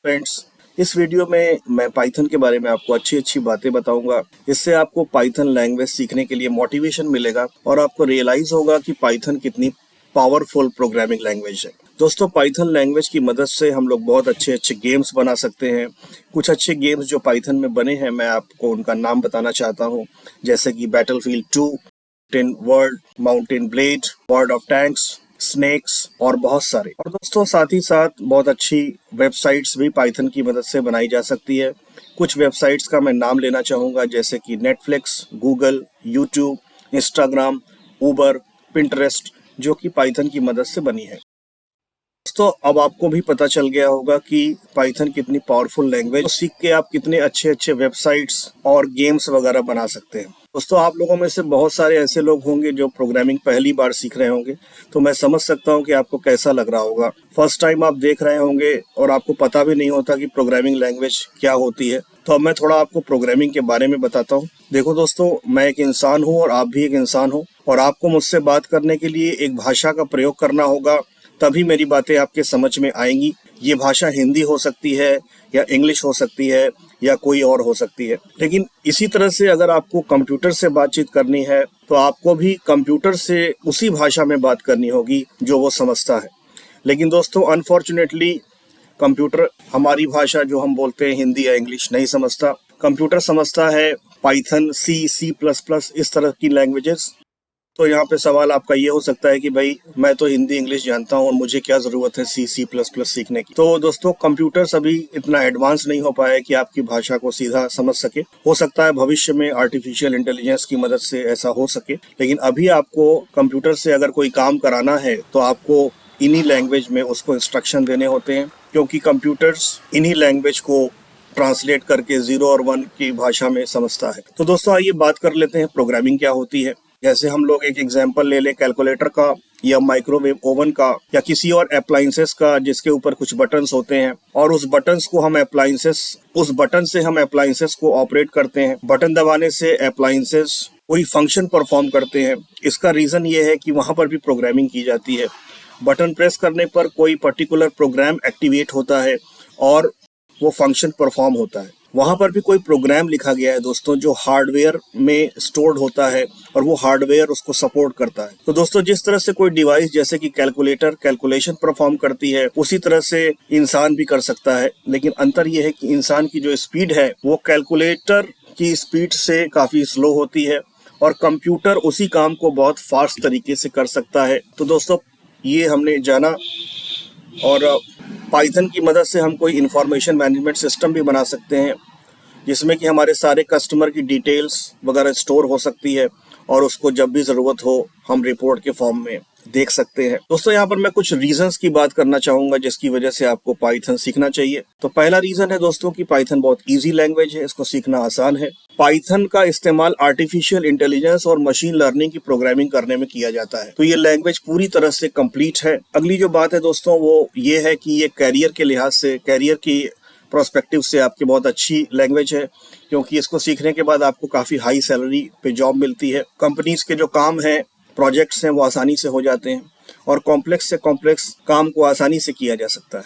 Friends, इस video में मैं पाइथन के बारे में आपको अच्छी अच्छी बातें बताऊंगा। इससे आपको पाइथन लैंग्वेज सीखने के लिए मोटिवेशन मिलेगा और आपको रियलाइज होगा कि पाइथन कितनी पावरफुल प्रोग्रामिंग लैंग्वेज है। दोस्तों, पाइथन लैंग्वेज की मदद से हम लोग बहुत अच्छे अच्छे गेम्स बना सकते हैं। कुछ अच्छे गेम्स जो पाइथन में बने हैं, मैं आपको उनका नाम बताना चाहता हूँ, जैसे कि battlefield 2, mountain world, mountain blade, world of tanks, snakes और बहुत सारे। और दोस्तों, साथ ही साथ बहुत अच्छी वेबसाइट्स भी पाइथन की मदद से बनाई जा सकती है। कुछ वेबसाइट्स का मैं नाम लेना चाहूँगा, जैसे कि नेटफ्लिक्स, गूगल, यूट्यूब, इंस्टाग्राम, उबर, पिंटरेस्ट, जो कि पाइथन की मदद से बनी है। दोस्तों, अब आपको भी पता चल गया होगा कि पाइथन कितनी पावरफुल लैंग्वेज, तो सीख के आप कितने अच्छे अच्छे वेबसाइट्स और गेम्स वगैरह बना सकते हैं। दोस्तों, आप लोगों में से बहुत सारे ऐसे लोग होंगे जो प्रोग्रामिंग पहली बार सीख रहे होंगे, तो मैं समझ सकता हूं कि आपको कैसा लग रहा होगा। फर्स्ट टाइम आप देख रहे होंगे और आपको पता भी नहीं होता कि प्रोग्रामिंग लैंग्वेज क्या होती है। तो अब मैं थोड़ा आपको प्रोग्रामिंग के बारे में बताता हूँ। देखो दोस्तों, मैं एक इंसान हूँ और आप भी एक इंसान हो, और आपको मुझसे बात करने के लिए एक भाषा का प्रयोग करना होगा, तभी मेरी बातें आपके समझ में आएंगी। ये भाषा हिंदी हो सकती है या इंग्लिश हो सकती है या कोई और हो सकती है। लेकिन इसी तरह से अगर आपको कंप्यूटर से बातचीत करनी है, तो आपको भी कंप्यूटर से उसी भाषा में बात करनी होगी जो वो समझता है। लेकिन दोस्तों, अनफॉर्चुनेटली कंप्यूटर हमारी भाषा जो हम बोलते हैं हिंदी या इंग्लिश नहीं समझता। कंप्यूटर समझता है पाइथन, सी प्लस प्लस, इस तरह की लैंग्वेजेस। तो यहाँ पे सवाल आपका ये हो सकता है कि भाई, मैं तो हिंदी इंग्लिश जानता हूँ और मुझे क्या ज़रूरत है सी प्लस प्लस सीखने की। तो दोस्तों, कंप्यूटर्स अभी इतना एडवांस नहीं हो पाया कि आपकी भाषा को सीधा समझ सके। हो सकता है भविष्य में आर्टिफिशियल इंटेलिजेंस की मदद से ऐसा हो सके, लेकिन अभी आपको कंप्यूटर से अगर कोई काम कराना है तो आपको इन्हीं लैंग्वेज में उसको इंस्ट्रक्शन देने होते हैं, क्योंकि कंप्यूटर्स इन्हीं लैंग्वेज को ट्रांसलेट करके 0 और 1 की भाषा में समझता है। तो दोस्तों, आइए बात कर लेते हैं प्रोग्रामिंग क्या होती है। जैसे हम लोग एक एग्जांपल ले लें कैलकुलेटर का, या माइक्रोवेव ओवन का, या किसी और अप्लायंसेस का जिसके ऊपर कुछ बटन्स होते हैं, और उस बटन से हम अप्लायंसेस को ऑपरेट करते हैं। बटन दबाने से अप्लायंसेस कोई फंक्शन परफॉर्म करते हैं। इसका रीजन ये है कि वहां पर भी प्रोग्रामिंग की जाती है। बटन प्रेस करने पर कोई पर्टिकुलर प्रोग्राम एक्टिवेट होता है और वो फंक्शन परफॉर्म होता है। वहां पर भी कोई प्रोग्राम लिखा गया है दोस्तों, जो हार्डवेयर में स्टोर्ड होता है और वो हार्डवेयर उसको सपोर्ट करता है। तो दोस्तों, जिस तरह से कोई डिवाइस जैसे कि कैलकुलेटर कैलकुलेशन परफॉर्म करती है, उसी तरह से इंसान भी कर सकता है। लेकिन अंतर ये है कि इंसान की जो स्पीड है वो कैलकुलेटर की स्पीड से काफी स्लो होती है, और कंप्यूटर उसी काम को बहुत फास्ट तरीके से कर सकता है। तो दोस्तों, ये हमने जाना। और पाइथन की मदद से हम कोई इंफॉर्मेशन मैनेजमेंट सिस्टम भी बना सकते हैं, जिसमें कि हमारे सारे कस्टमर की डिटेल्स वगैरह स्टोर हो सकती है, और उसको जब भी ज़रूरत हो हम रिपोर्ट के फॉर्म में देख सकते हैं। दोस्तों, यहाँ पर मैं कुछ रीजंस की बात करना चाहूँगा जिसकी वजह से आपको पाइथन सीखना चाहिए। तो पहला रीज़न है दोस्तों कि पाइथन बहुत ईजी लैंग्वेज है, इसको सीखना आसान है। पाइथन का इस्तेमाल आर्टिफिशियल इंटेलिजेंस और मशीन लर्निंग की प्रोग्रामिंग करने में किया जाता है। तो ये लैंग्वेज पूरी तरह से कंप्लीट है। अगली जो बात है दोस्तों, वो ये है कि ये कैरियर के लिहाज से, कैरियर की प्रोस्पेक्टिव से आपकी बहुत अच्छी लैंग्वेज है, क्योंकि इसको सीखने के बाद आपको काफ़ी हाई सैलरी पे जॉब मिलती है। कंपनीज के जो काम हैं, प्रोजेक्ट्स हैं, वो आसानी से हो जाते हैं, और कॉम्प्लेक्स से कॉम्प्लेक्स काम को आसानी से किया जा सकता है।